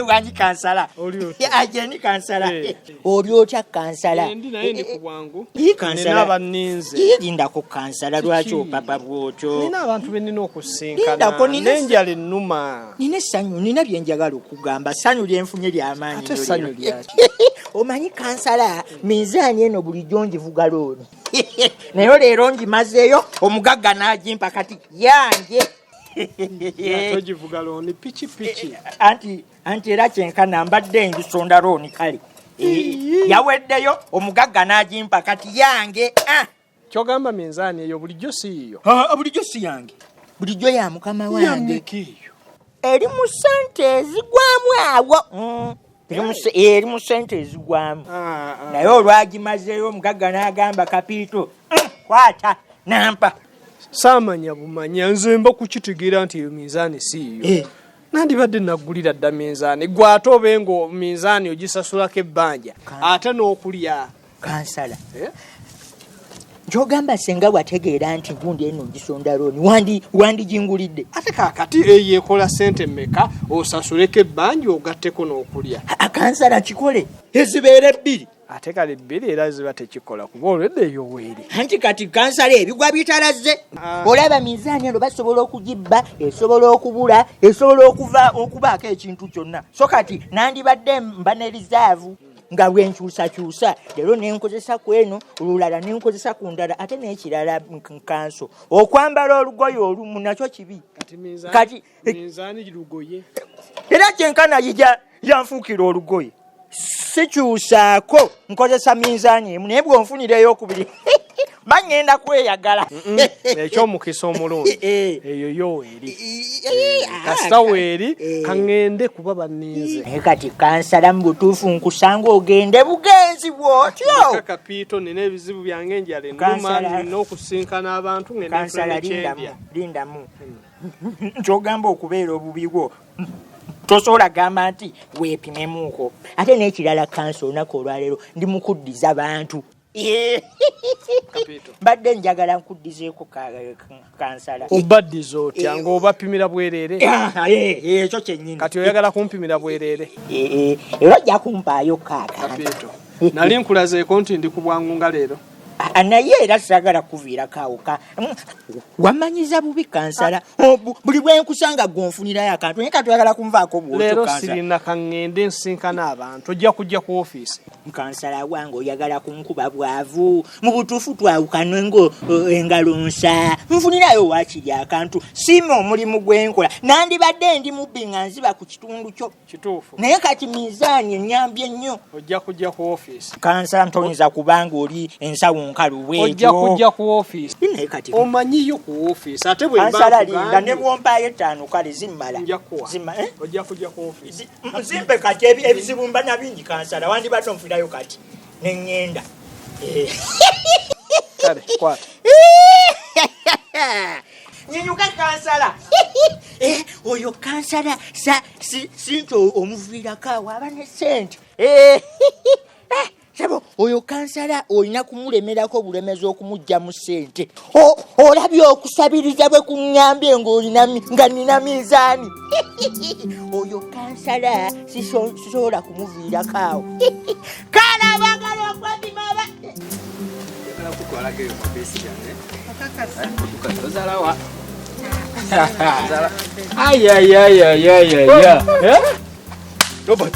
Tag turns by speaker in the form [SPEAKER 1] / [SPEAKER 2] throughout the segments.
[SPEAKER 1] wanyi kansala ajeni kansala olyotya kansala
[SPEAKER 2] ndi naye ndi ku bwangu
[SPEAKER 1] kansala
[SPEAKER 2] abaninze
[SPEAKER 1] linda ko kansala lwaki opapa bwotyo
[SPEAKER 2] nina abantu benina okusinkana nenjala ennuma
[SPEAKER 1] nina essanyu nina byenjagala okugamba ssanyu lyenfunye ly'amaanyi
[SPEAKER 2] ate essanyu lyaki
[SPEAKER 1] omanyi kansala minzaani eno bulijjo ngivuga looni naye leero ngimazeeyo omugagga n'agimpa kati yange
[SPEAKER 2] togivuga looni piki
[SPEAKER 1] anti era kyenkana mbadde ngisonda looni kale yaweddeyo omugagga n'agimpa kati yange
[SPEAKER 2] kyogamba minzaani eyo bulijjo si yiyo
[SPEAKER 1] bulijjo si yange bulijjo ya mukama wange eri mu ssente ezigwamu awo eri mu ssente ezigwamu naye olwagimazeeyo omugagga n'agamba kapiito kwata nampa
[SPEAKER 2] saamanya bumanya nze mba kukitegeera nti eyo minzaani si yiyo nandibadde naggulira dda minzaani gwe ate obenga minzaani ogisasulako ebbanja ate n'okulya
[SPEAKER 1] kansala kyogamba senga wategeera nti gundi eno ngisonda looni wandigingulidde
[SPEAKER 2] ate kaakati eyo ekola ssente mmeka osasuleko ebbanja ogatteko n'okulya
[SPEAKER 1] kansala kikole ezibeera ebbiri
[SPEAKER 2] ate kale ebbiri era ziba tekikola kuba olwedde eyo weeri
[SPEAKER 1] anti kati kansala ebigwa bitalaze olaba minzaani eno basobola okugibba esobola okubula esobola okubaako ekintu kyonna so kati nandibadde mba ne rizaavu nga bwenkyusakyusa leero nenkozesa ku eno olulala nenkozesa ku ndala ate n'ekirala nkanso okwambala olugoye olumu nakyo kibi
[SPEAKER 2] kati minzaani lugoye
[SPEAKER 1] era kyenkana yija yanfuukira olugoye sikyusaako nkozesa minzaani emu naye bwonfunireyo okubiri bangenda kweyagala
[SPEAKER 2] ekyomukisa omulungi eyo yoweeri kasita weeri kaŋŋende kuba banninze
[SPEAKER 1] naye kati kansala mu butuufu nkusanga ogende bugenzi bwotyo
[SPEAKER 2] kapiito nina ebizibu byange enjala ennuma nina okusinkana abantu
[SPEAKER 1] kansala lindamu kyogamba okubeera obubi bwo tosobola gamba nti weepimemuuko ate n'ekirala kansa olunaku olwaleero ndi mukuddiza bantu mbadde njagala nkuddizeeko kansala
[SPEAKER 2] obaddiza otya ng'obapimira bwereere
[SPEAKER 1] ekyo kyennyini
[SPEAKER 2] kati oyagala kumpimira bwereere
[SPEAKER 1] era ojja kumpaayo
[SPEAKER 2] kapiito nali nkulazeeko nti ndi ku bwangu nga leero
[SPEAKER 1] naye era sagala kuviirako awo wamanyiza bubi kansala buli bwenkusanga gonfunirayo akantu naye katwagala kunvaako
[SPEAKER 2] leero sirina kaŋŋende nsinkana abantu ojja kujja ku ofiisi
[SPEAKER 1] kansala wange oyagala kunkuba bwavu mu butuufu twawukana engalo nsa nfunirayo waakiri akantu siima omulimu gwenkola nandibadde ndi mubbi nga nziba ku kitundu kyo
[SPEAKER 2] kituufu
[SPEAKER 1] naye kati mizaani ennyambye nnyo
[SPEAKER 2] ojja kujja ku ofiisi
[SPEAKER 1] kansala ntoyinza kubanga oli ensawo
[SPEAKER 2] ojja kujja ku ofiisi omanyiyo ku ofiisi ate
[SPEAKER 1] bwensala ne bwompaayo ettaano kale zimmala
[SPEAKER 2] ojja kujja ku ofiisi
[SPEAKER 1] zimpe kati ebizibu mba nabingi kansala wandibadde onfirayo kati neŋŋenda
[SPEAKER 2] kale kwata
[SPEAKER 1] nyinyuka kansala oyo kansala sinti omuviirako awo aba ne sente sabo oyo kansala olina kumulemerako bulemezi okumujja mu ssente olabye okusabiriza bwe kuŋŋambye nga nina minzaani oyo kansala sisobola kumuviirako awo kalabagala okwabimaba
[SPEAKER 3] Robert,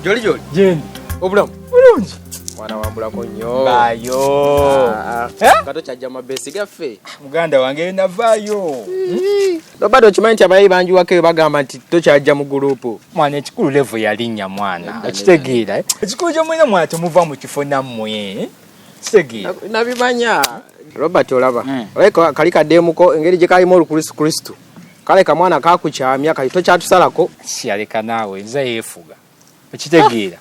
[SPEAKER 3] joli
[SPEAKER 2] Jen
[SPEAKER 3] obulamu
[SPEAKER 2] bulungi
[SPEAKER 3] mwana wambulako nnyo
[SPEAKER 2] bayo
[SPEAKER 3] kato kyajja mabesi gaffe
[SPEAKER 2] muganda wange navaayo
[SPEAKER 3] Robert okimanyi nti abayi banjuwako bagamba nti tokyajja mu gurupu
[SPEAKER 2] mwana ekikulu levo yalinnya mwana ekitegeera ekikulu kyomwina mwana temuva mu kifo nammwe kitegeera
[SPEAKER 3] nabimanya Robert olaba olabika kali kaddeemuko engeri gye kalimu olukristu kale kamwana kakukyamya kali tokyatusalako
[SPEAKER 2] siyaleka naawe nza yeefuga ekitegeera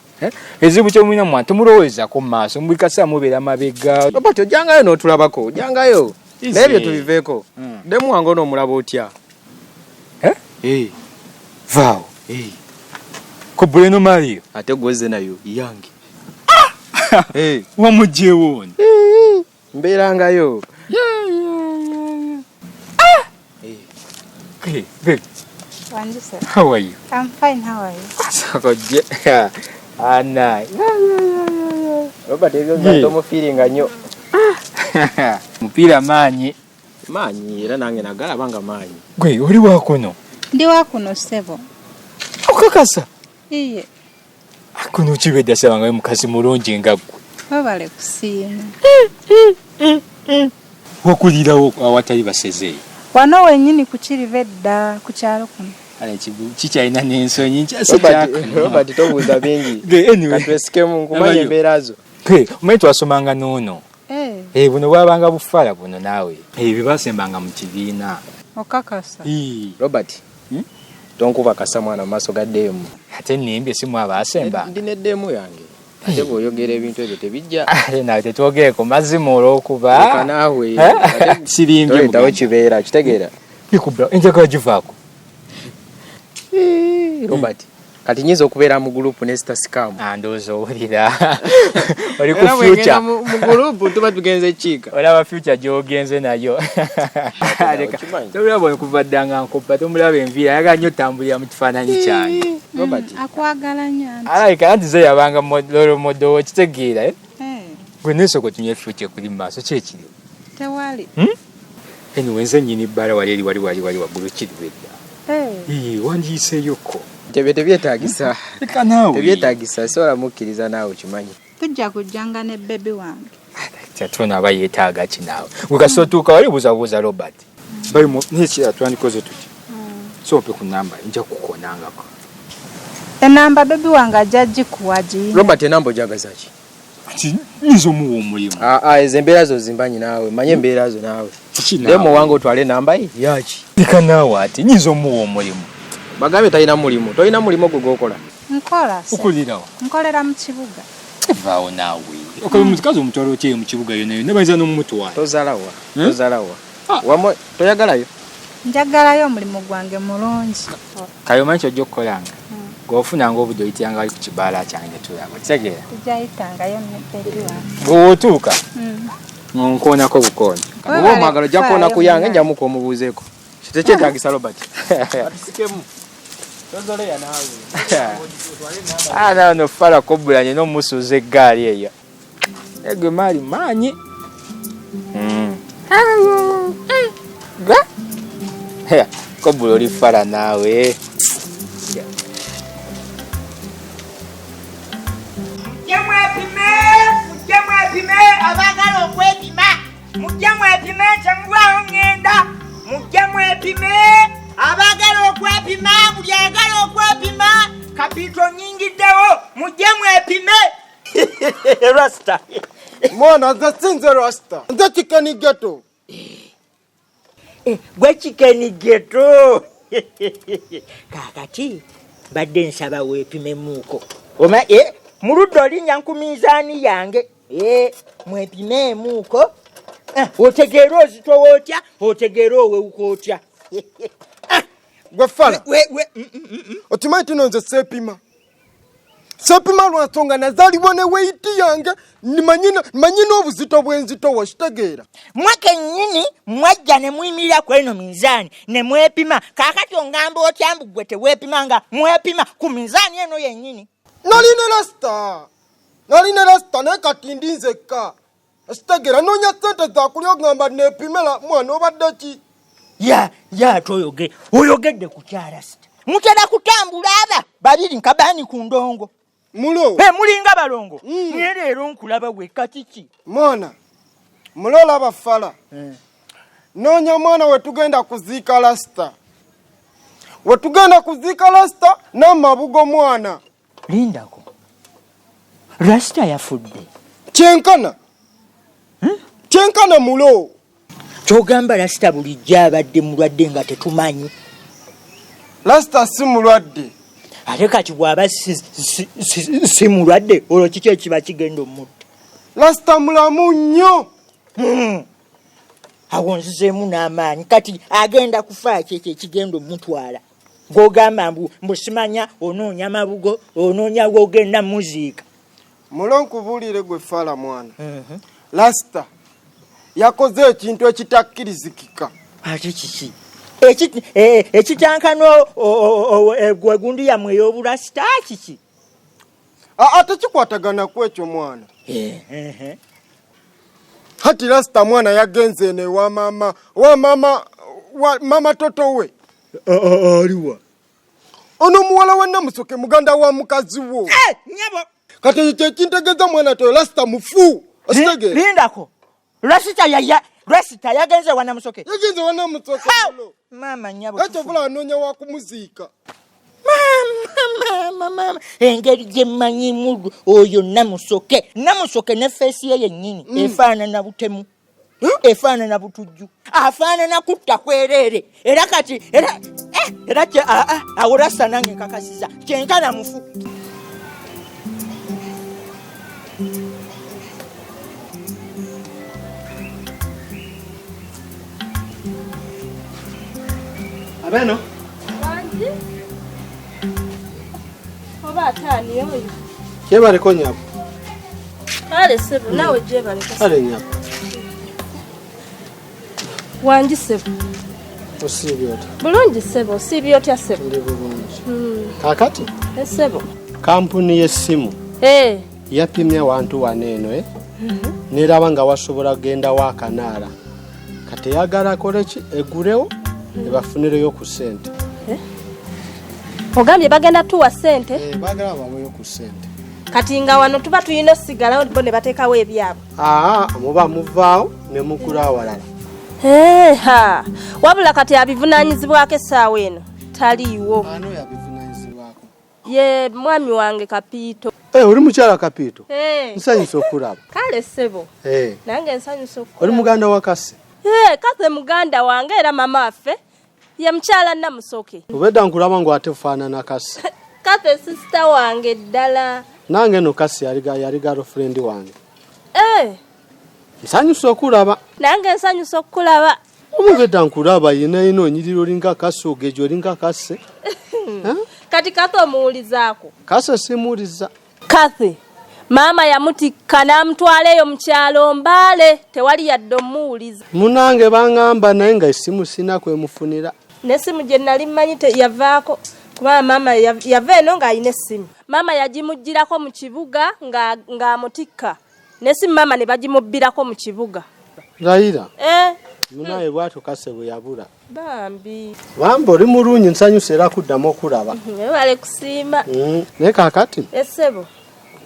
[SPEAKER 2] ezibu kyomwina mwana temulowezako mu maaso buli kaseera mubeera mabega
[SPEAKER 3] Robert ojjangayo n'otulabako ojjangayo naye bye tubiveeko ddemu wange onoomulaba otya
[SPEAKER 2] vaawo kobuleno Mario
[SPEAKER 3] ate gweze nayo yange
[SPEAKER 2] wamugjewo oni
[SPEAKER 3] mbeerangayo
[SPEAKER 4] Wanjise.
[SPEAKER 5] How are you?
[SPEAKER 4] I'm fine, how are you?
[SPEAKER 5] Sakoje. Ana.
[SPEAKER 3] Robert ebyo nzato mu feeling anyo.
[SPEAKER 5] Mupira manyi.
[SPEAKER 3] Manyi era nange nagala banga manyi.
[SPEAKER 5] Gwe oli wakono.
[SPEAKER 4] Ndi wakuno sebo.
[SPEAKER 5] Okakasa.
[SPEAKER 4] Iye.
[SPEAKER 5] Kuno kibedda sabanga mukazi mulungi nga gwe.
[SPEAKER 4] Babale kusiima.
[SPEAKER 5] Wakulirawo awatali baseze.
[SPEAKER 4] Wano wenyini ku KIRIBEDDA ku kyalo kuno.
[SPEAKER 5] Ale kikyalina n'ensonyi nkyasa
[SPEAKER 3] Robert tobuuza bingi.
[SPEAKER 5] Anyway.
[SPEAKER 3] Katwesikemu nkumanye embeera zo.
[SPEAKER 5] Omanyi twasomanga n'ono. Buno bwabanga bufala buno naawe. Ebyo basembanga mu kibiina.
[SPEAKER 4] Okakasa.
[SPEAKER 3] Robert. Tonkuba kasa mwana maaso ga demu.
[SPEAKER 5] Ate nimbye simu abasemba.
[SPEAKER 3] Ndine demu yange. Ate bw'oyogera ebintu ebyo tebijja.
[SPEAKER 5] Nawe tetwogereko mazima olw'okuba.
[SPEAKER 3] Kanaawe.
[SPEAKER 5] Sirimbye mu
[SPEAKER 3] tawo kibeera kitegeera.
[SPEAKER 5] Bikubba enjagala givaako.
[SPEAKER 3] Robert. Kati nyiza okubeera mu group ne scam.
[SPEAKER 5] Ndowooza owulira. Oli ku future.
[SPEAKER 3] Mu group tuba tugenze kiika.
[SPEAKER 5] Olaba future gy'ogenze nayo. Tolaba okuva ddanga nkoppa tomulaba enviira ayaga nnyo tambulira mu kifaananyi kyange.
[SPEAKER 3] Robert.
[SPEAKER 4] Akwagala nnyo.
[SPEAKER 5] Alabika anti ze yabanga lolo modo kitegeera. Gwe n'esoko tunye future kuli maaso kyekiri.
[SPEAKER 4] Tewali.
[SPEAKER 5] Anyway nze nnyini bbala wali waggulu KIRIBEDDA. Wandiyiseeyoko.
[SPEAKER 3] Tebyetaagisa.
[SPEAKER 5] Leka naawe.
[SPEAKER 3] Tebyetaagisa sobola mukkiriza naawe kimanyi.
[SPEAKER 4] Tujja kujjanga ne baby wange.
[SPEAKER 5] Tetuna aba yeetaaga ki naawe. Gwe kasita otuuka wali buuzabuuza Robert. Balimu n'ekirala twandikoze tuti. Sope ku namba nja kukonangako.
[SPEAKER 4] Enamba baby wange ajja gikuwa gi.
[SPEAKER 3] Robert enamba ojagaza ki?
[SPEAKER 5] Nyiza omuwa omulimu.
[SPEAKER 3] Ezo embeera zo zimbanyi naawe manye embeera zo naawe. Demo wange otwale enamba ye yaki.
[SPEAKER 5] Leka naawe ati nyiza omuwa omulimu.
[SPEAKER 3] Bagambe talina mulimu. Tolina mulimu gwe gwokola.
[SPEAKER 4] Nkola.
[SPEAKER 5] Okulirawo.
[SPEAKER 4] Nkolera mu kibuga.
[SPEAKER 5] Vaawo naawe. Okola omukazi omutwalo ki mu kibuga yonna yonna bayinza n'omumutwala.
[SPEAKER 3] Tozalawa. Tozalawa. Wamwe toyagalayo.
[SPEAKER 4] Njagalayo omulimu gwange mulungi.
[SPEAKER 5] Kale omanyi ky'ojja okukolanga. Gw'ofunanga obudde oyitanga ku kibaala kyange tulaba. Kitegeera?
[SPEAKER 4] Tujayitangayo ne baby wange.
[SPEAKER 5] Bw'otuuka. Nkoonako bukooni.
[SPEAKER 3] Oba omwagala ojja kukoona ku yange njamuka omubuuzeeko. Tekyetaagisa Robert. Atusikemu. Tozoleya naawe.
[SPEAKER 5] Nawe nofala kobulanye n'omusuuza eggaali eyo. Egwe maali maanyi. Kobula oli fala naawe.
[SPEAKER 1] Mujje mwepime abaagala okwepima. Mujje mwepime temulwawo ngenda. Mujje mwepime abaagala okwepima. Buli ayagala okwepima kapito nyingiddewo. Mujje mwepime. Rasta.
[SPEAKER 6] Mwana nze sinze Rasta. Nze Chicken Ghetto.
[SPEAKER 1] Gwe Chicken Ghetto. Kakati badde nsaba weepimemuuko. Oma muludde olinnya ku miizaani yange. Mwepimeemuuko. Otegeera ozitowa otya, otegeera owewuka otya.
[SPEAKER 6] Gwe fala. Otimanyi tino nze seepima. Seepima lwa nsonga nazaalibwa ne weiti yange nimanyi n'obuzito bw'enzito wakitegeera.
[SPEAKER 1] Mwe kennyini mwajja ne muyimirira ku eno miizaani ne mwepima. Kaakati ongamba otya mbu ggwe teweepima nga mwepima ku miizaani eno yennyini.
[SPEAKER 6] Nalina Rasta naye kati ndi nzekka. Ekitegeera noonya ssente zaakulya ogamba neepimera mwana obadde ki?
[SPEAKER 1] Oyogedde ku kya Rasta. Mutera kutambula aba babiri nkabani ku ndongo.
[SPEAKER 6] Mulo.
[SPEAKER 1] Mulinga balongo. Naye leero nkulaba wekka kiki?
[SPEAKER 6] Mwana. Mulo olaba fala. Noonya mwana wetugenda kuziika Rasta. Wetugenda kuziika Rasta n'amabugo mwana.
[SPEAKER 1] Lindako. Rasta yafudde.
[SPEAKER 6] Kyenkana. Kyenkana mulo.
[SPEAKER 1] Kyogamba Rasta bulijjo abadde mulwadde nga tetumanyi.
[SPEAKER 6] Rasta si mulwadde.
[SPEAKER 1] Ate kati bw'aba si mulwadde olwo kiki ekiba kigenda omutta?
[SPEAKER 6] Rasta mulamu nnyo.
[SPEAKER 1] Awo nzizeemu n'amaanyi kati agenda kufa kyekyo ekigenda omutwala. Gw'ogamba mbu simanya onoonya mabugo onoonya gw'ogenda muziika.
[SPEAKER 6] Mulo nkubuulire gwe fala mwana. Rasta yakoze ekintu ekitakkirizikika.
[SPEAKER 1] Ate kiki? ekitankano gwegundi yamwe ey'obulasta kiki
[SPEAKER 6] ate kikwatagana ku ekyo mwana hati lasita mwana yagenze ene wa mama toto we
[SPEAKER 1] aliwa
[SPEAKER 6] ono muwala wa Namusoke muganda wa mukazi wo
[SPEAKER 1] nyabo
[SPEAKER 6] kati kyekintegeeza mwana to lasita mufu ositege
[SPEAKER 1] lindako Lasita yagenze wa Namusoke mama nyabo
[SPEAKER 6] ekyo vula anonya wa kumuziika
[SPEAKER 1] mama engeri gye mmanyimu oyo Namusoke ne feesi ye yennyini efaanana butemu efaanana butujju afaanana kutta kwerere era kati era awo Lasita nange nkakasiza kyenkana mufu
[SPEAKER 6] abeno
[SPEAKER 7] oba atani oyo
[SPEAKER 6] kyebaleko nyabo
[SPEAKER 7] ale sebo nawe gyebaleko
[SPEAKER 6] ale nyabo
[SPEAKER 7] wangi sebo
[SPEAKER 6] osiibye otya
[SPEAKER 7] bulungi sebo osiibye otya sebo
[SPEAKER 6] ndi bulungi kakati
[SPEAKER 7] esebo
[SPEAKER 6] kampuni y'essimu yapimye wantu waneeno neraba nga wasobola kugenda wa Kanaala kati yagala koleki egulewo ebafunireyo ku ssente
[SPEAKER 7] ogambye bagenda tuwa ssente
[SPEAKER 6] bagala baweyo ku ssente
[SPEAKER 7] kati nga wano tuba tuyina osigalawo bo ne bateekawo ebyabo
[SPEAKER 6] muba muvaawo ne mugula awalala
[SPEAKER 7] wabula kati abivunaanyizibwako essaawa eno taliiwo
[SPEAKER 6] ano yabivunaanyizibwako
[SPEAKER 7] ye mwami wange Kapiito
[SPEAKER 6] oli mukyala Kapiito nsanyusa okulaba
[SPEAKER 7] kale ssebo nange nsanyusa okulaba
[SPEAKER 6] oli muganda wa Kase
[SPEAKER 7] Kase muganda wange era mama waffe ye mukyala Namusoke
[SPEAKER 6] obedda nkulaba ngu ate faanana Kase
[SPEAKER 7] Kase sister wange ddala
[SPEAKER 6] nange no Kase yali girlfriend wange nsanyusa okulaba
[SPEAKER 7] nange nsanyusa okulaba
[SPEAKER 6] omubedda nkulaba yina onyiriro olinga Kase ogejo olinga Kase
[SPEAKER 7] kati Kase omuwulizaako
[SPEAKER 6] Kase simuwuliza
[SPEAKER 7] Kase mama yamutikka n'amutwaleeyo mu kyalo Mbaale tewali yadde omuwuliza
[SPEAKER 6] munange bangamba naye nga essimu sina kwemufunira
[SPEAKER 7] n'essimu gye nali mmanyi yavaako kuba mama yava eno ng'alina essimu mama yagimugirako mu kibuga ng'amutikka n'essimu mama ne bagimubbirako mu kibuga
[SPEAKER 6] Raira munaye bwatyo Kase bwe yabula
[SPEAKER 7] bambi
[SPEAKER 6] oli mulungi nsanyusa era kuddamu okulaba
[SPEAKER 7] webale kusiima
[SPEAKER 6] naye kaakati
[SPEAKER 7] essebo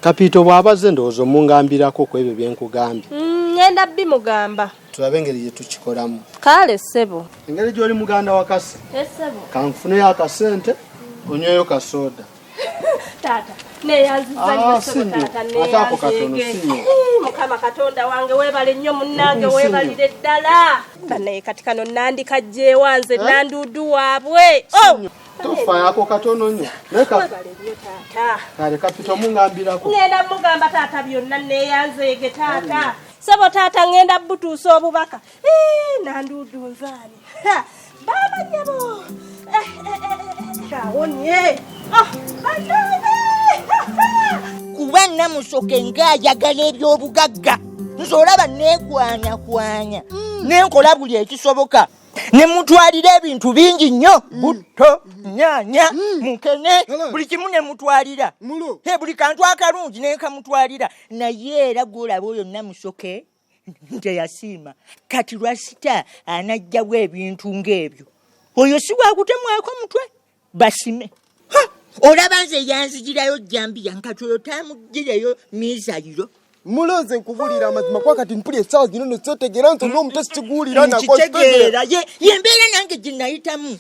[SPEAKER 6] Kapiito bw'abaze ndowooza omungambirako ku ebyo bye nkugambye
[SPEAKER 7] ngenda bimugamba
[SPEAKER 6] tulabe engeri gye tukikolamu
[SPEAKER 7] kale ssebo
[SPEAKER 6] engeri gy'oli muganda wa Kase kanfuneyo akasente onyweyo kasooda
[SPEAKER 7] taata neyanzizako katono mukama Katonda wange webale nnyo munnange webalire ddala naye kati kano nandikajjeewa nze nanduudu waabwe
[SPEAKER 6] tofa yako katono nnyo kale Kapiito mungambirako
[SPEAKER 7] ngenda mugamba taata byonna neyanzeege taata sebo taata ngenda butuusa obubaka nanduudu nzaani baba nyabo kawonye
[SPEAKER 1] kuba Namusoke ng'ayagala eby'obugagga nze olaba neekwanyakwanya nenkola buli ekisoboka ne mutwalira ebintu bingi nnyo butto nyaanya mukene buli kimu ne mutwalira buli kantu akalungi nenkamutwalira naye era gwolaba oyo Namusoke teyasiima kati Lasita anajjawo ebintu ng'ebyo oyo si waakutemwako mutwe basime olaba nze yanzigirayo Jambiya nkati oyo tamugireyo Mizayiro
[SPEAKER 6] muloze nkubulira amazima kwa kati mpuli essaawa zino nesetegeera nti n'omutesi kiguwulira
[SPEAKER 1] nakitegeera yembeera nange gye nayitamu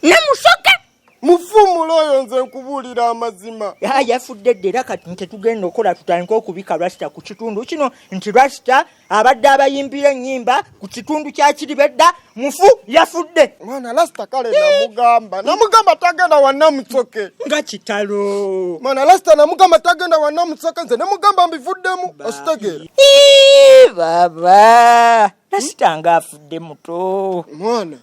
[SPEAKER 1] Namusoke
[SPEAKER 6] mufuumulo oyo nze nkubulira amazima
[SPEAKER 1] yafudde dde era kati tetugenda okola tutandika okubika Lasita ku kitundu kino nti Lasita abadde abayimbira ennyimba ku kitundu kya Kiribedda mufu yafudde
[SPEAKER 6] mwana Lasita kale namugamba tagenda wa Namusoke
[SPEAKER 1] nga kitalo
[SPEAKER 6] mwana Lasita namugamba tagenda wa Namusoke nze nemugamba mbivuddemu ositegeera
[SPEAKER 1] baba Lasita ng'afudde muto
[SPEAKER 6] mwana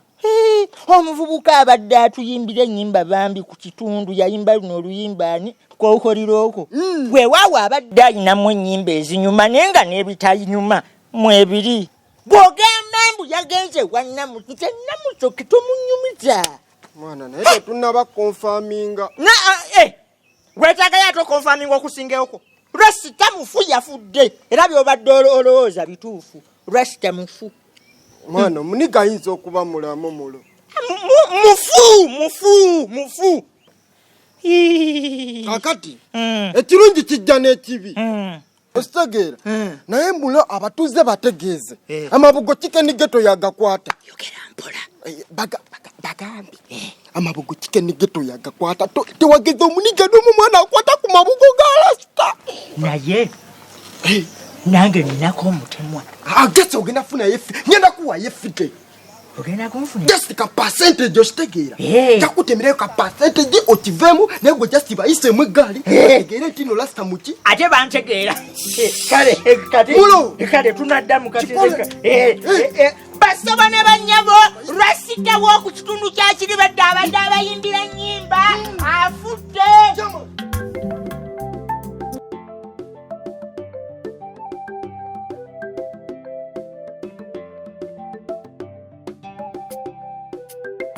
[SPEAKER 1] omuvubuka abadde atuyimbira ennyimba bambi ku kitundu yayimba luno oluyimba ani kwokoliroko weewaawo abadde alinamu ennyimba ezinyuma naye nga n'ebitayinyuma mwebiri bw'ogamba mbu yagenze wannamutu tennamuto kitumunyumiza
[SPEAKER 3] mwana naye tetunaba konfaminga
[SPEAKER 1] wetaaga yato konfaminga okusingaoko lwesita mufu yafudde era byobadde olowooza bituufu lwesita mufu
[SPEAKER 3] mwana muniga ayinza okuba mulamu mulo
[SPEAKER 1] mufu
[SPEAKER 3] kakati ekirungi kijja n'ekibi ositegeera naye mulo abatuuze bategeeze amabugo kikeni geto yagakwata bagambye amabugo kikeni geto yagakwata tewageza omuniga n'omu mwana akwata ku mabugo ga lasita
[SPEAKER 1] naye nange ninako omutemwa
[SPEAKER 3] agese ogenda funa yefi ngenda kuwa yefide
[SPEAKER 1] ogenda kunfuna
[SPEAKER 3] just ka percentage ositegeera jakutemereyo ka percentage okivemu naye gwe just bayisemu eggaali tegeere tino lasita muki
[SPEAKER 1] ate bantegeera kale tunaddamu basaba ne bannyabo lwasitawo ku kitundu kya kiribedda abadde abayimbira nnyimba afudde